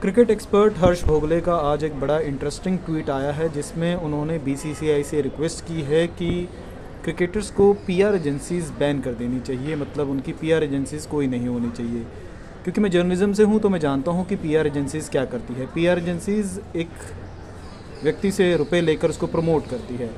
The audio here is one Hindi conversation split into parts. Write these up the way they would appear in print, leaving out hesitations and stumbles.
क्रिकेट एक्सपर्ट हर्ष भोगले का आज एक बड़ा इंटरेस्टिंग ट्वीट आया है जिसमें उन्होंने बीसीसीआई से रिक्वेस्ट की है कि क्रिकेटर्स को पीआर एजेंसीज़ बैन कर देनी चाहिए। मतलब उनकी पीआर एजेंसीज़ कोई नहीं होनी चाहिए। क्योंकि मैं जर्नलिज्म से हूँ तो मैं जानता हूँ कि पीआर एजेंसीज़ क्या करती है। पीआर एजेंसीज़ एक व्यक्ति से रुपए लेकर उसको प्रमोट करती है।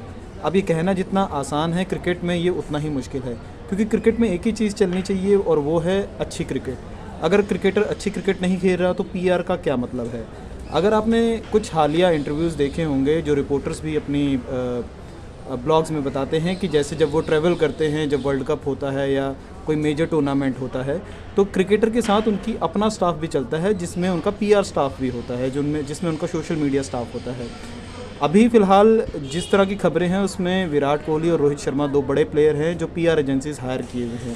अब ये कहना जितना आसान है क्रिकेट में ये उतना ही मुश्किल है, क्योंकि क्रिकेट में एक ही चीज़ चलनी चाहिए और वो है अच्छी क्रिकेट। अगर क्रिकेटर अच्छी क्रिकेट नहीं खेल रहा तो पीआर का क्या मतलब है। अगर आपने कुछ हालिया इंटरव्यूज़ देखे होंगे जो रिपोर्टर्स भी अपनी ब्लॉग्स में बताते हैं कि जैसे जब वो ट्रैवल करते हैं, जब वर्ल्ड कप होता है या कोई मेजर टूर्नामेंट होता है, तो क्रिकेटर के साथ उनकी अपना स्टाफ भी चलता है जिसमें उनका पीआर स्टाफ भी होता है, जिसमें उनका सोशल मीडिया स्टाफ होता है। अभी फ़िलहाल जिस तरह की खबरें हैं उसमें विराट कोहली और रोहित शर्मा दो बड़े प्लेयर हैं जो पीआर एजेंसीज़ हायर किए हुए हैं।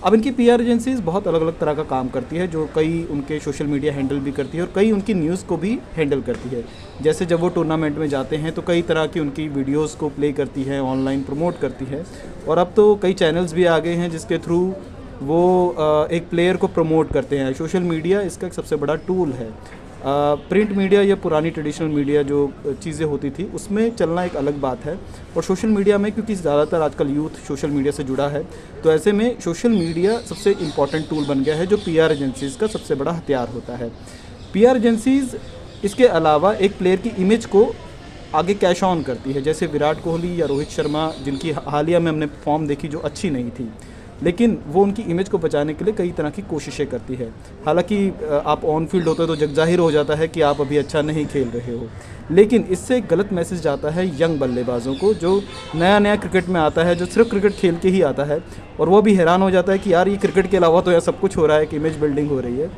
अब इनकी पीआर एजेंसीज़ बहुत अलग अलग तरह का काम करती है, जो कई उनके सोशल मीडिया हैंडल भी करती है और कई उनकी न्यूज़ को भी हैंडल करती है। जैसे जब वो टूर्नामेंट में जाते हैं तो कई तरह की उनकी वीडियोस को प्ले करती है, ऑनलाइन प्रमोट करती है। और अब तो कई चैनल्स भी आ गए हैं जिसके थ्रू वो एक प्लेयर को प्रमोट करते हैं। सोशल मीडिया इसका एक सबसे बड़ा टूल है। प्रिंट मीडिया या पुरानी ट्रेडिशनल मीडिया जो चीज़ें होती थी उसमें चलना एक अलग बात है, और सोशल मीडिया में क्योंकि ज़्यादातर आजकल यूथ सोशल मीडिया से जुड़ा है, तो ऐसे में सोशल मीडिया सबसे इम्पॉर्टेंट टूल बन गया है जो पीआर एजेंसीज़ का सबसे बड़ा हथियार होता है। पीआर एजेंसीज़ इसके अलावा एक प्लेयर की इमेज को आगे कैश ऑन करती है। जैसे विराट कोहली या रोहित शर्मा, जिनकी हालिया में हमने फॉर्म देखी जो अच्छी नहीं थी, लेकिन वो उनकी इमेज को बचाने के लिए कई तरह की कोशिशें करती है। हालांकि आप ऑन फील्ड होते हो तो जग जाहिर हो जाता है कि आप अभी अच्छा नहीं खेल रहे हो, लेकिन इससे एक गलत मैसेज जाता है यंग बल्लेबाजों को जो नया नया क्रिकेट में आता है, जो सिर्फ क्रिकेट खेल के ही आता है, और वो भी हैरान हो जाता है कि यार ये क्रिकेट के अलावा तो यहाँ सब कुछ हो रहा है, कि इमेज बिल्डिंग हो रही है।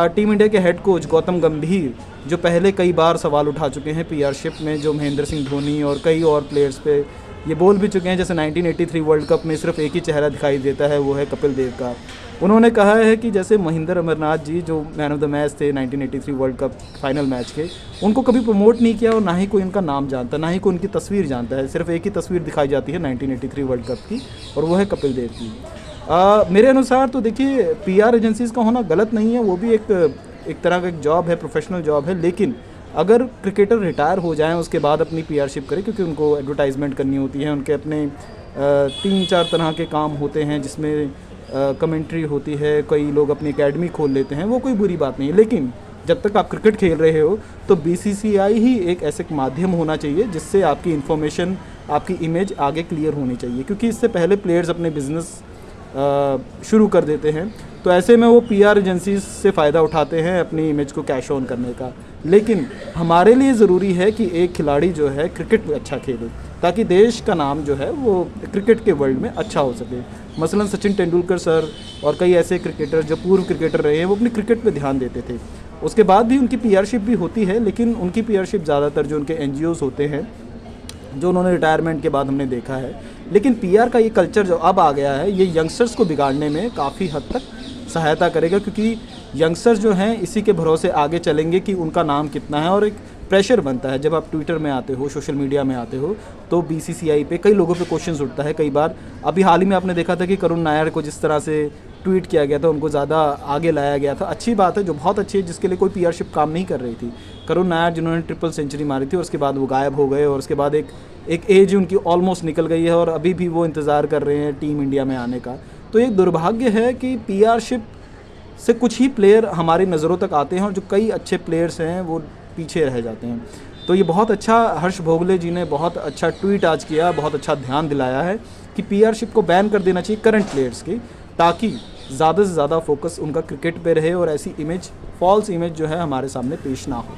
टीम इंडिया के हेड कोच गौतम गंभीर जो पहले कई बार सवाल उठा चुके हैं पीआरशिप में, जो महेंद्र सिंह धोनी और कई और प्लेयर्स पे ये बोल भी चुके हैं। जैसे 1983 वर्ल्ड कप में सिर्फ एक ही चेहरा दिखाई देता है, वो है कपिल देव का। उन्होंने कहा है कि जैसे महेंद्र अमरनाथ जी जो मैन ऑफ द मैच थे 1983 वर्ल्ड कप फाइनल मैच के, उनको कभी प्रमोट नहीं किया और ना ही कोई उनका नाम जानता, ना ही कोई उनकी तस्वीर जानता है। सिर्फ एक ही तस्वीर दिखाई जाती है 1983 वर्ल्ड कप की, और वो है कपिल देव की। मेरे अनुसार तो देखिए पीआर एजेंसीज़ का होना गलत नहीं है, वो भी एक तरह का एक जॉब है, प्रोफेशनल जॉब है। लेकिन अगर क्रिकेटर रिटायर हो जाएं उसके बाद अपनी पीआरशिप करें, क्योंकि उनको एडवर्टाइजमेंट करनी होती है, उनके अपने 3-4 तरह के काम होते हैं जिसमें कमेंट्री होती है, कई लोग अपनी एकेडमी खोल लेते हैं, वो कोई बुरी बात नहीं है। लेकिन जब तक आप क्रिकेट खेल रहे हो तो बीसीसीआई ही एक ऐसे माध्यम होना चाहिए जिससे आपकी इन्फॉर्मेशन, आपकी इमेज आगे क्लियर होनी चाहिए, क्योंकि इससे पहले प्लेयर्स अपने बिजनेस शुरू कर देते हैं, तो ऐसे में वो पीआर एजेंसीज से फ़ायदा उठाते हैं अपनी इमेज को कैश ऑन करने का। लेकिन हमारे लिए ज़रूरी है कि एक खिलाड़ी जो है क्रिकेट में अच्छा खेले, ताकि देश का नाम जो है वो क्रिकेट के वर्ल्ड में अच्छा हो सके। मसलन सचिन तेंदुलकर सर और कई ऐसे क्रिकेटर जो पूर्व क्रिकेटर रहे हैं, वो अपनी क्रिकेट पे ध्यान देते थे। उसके बाद भी उनकी पीआरशिप भी होती है, लेकिन उनकी पीआरशिप ज़्यादातर जो उनके एनजीओज़ होते हैं, जो उन्होंने रिटायरमेंट के बाद हमने देखा है। लेकिन पीआर का ये कल्चर जो अब आ गया है, ये यंगस्टर्स को बिगाड़ने में काफ़ी हद तक सहायता करेगा, क्योंकि यंगस्टर्स जो हैं इसी के भरोसे आगे चलेंगे कि उनका नाम कितना है, और एक प्रेशर बनता है जब आप ट्विटर में आते हो, सोशल मीडिया में आते हो, तो बीसीसीआई पे कई लोगों पे क्वेश्चंस उठता है। कई बार अभी हाल ही में आपने देखा था कि करुण नायर को जिस तरह से ट्वीट किया गया था, उनको ज़्यादा आगे लाया गया था। अच्छी बात है, जो बहुत अच्छी है, जिसके लिए कोई पीआरशिप काम नहीं कर रही थी। करुण नायर जिन्होंने ट्रिपल सेंचुरी मारी थी और उसके बाद वो गायब हो गए, और उसके बाद एक एज उनकी ऑलमोस्ट निकल गई है और अभी भी वो इंतज़ार कर रहे हैं टीम इंडिया में आने का। तो एक दुर्भाग्य है कि पीआरशिप से कुछ ही प्लेयर हमारी नज़रों तक आते हैं और जो कई अच्छे प्लेयर्स हैं वो पीछे रह जाते हैं। तो ये बहुत अच्छा हर्ष भोगले जी ने बहुत अच्छा ट्वीट आज किया, बहुत अच्छा ध्यान दिलाया है कि पीआरशिप को बैन कर देना चाहिए करंट प्लेयर्स की, ताकि ज़्यादा से ज़्यादा फोकस उनका क्रिकेट पे रहे और ऐसी इमेज, फॉल्स इमेज जो है हमारे सामने पेश ना हो।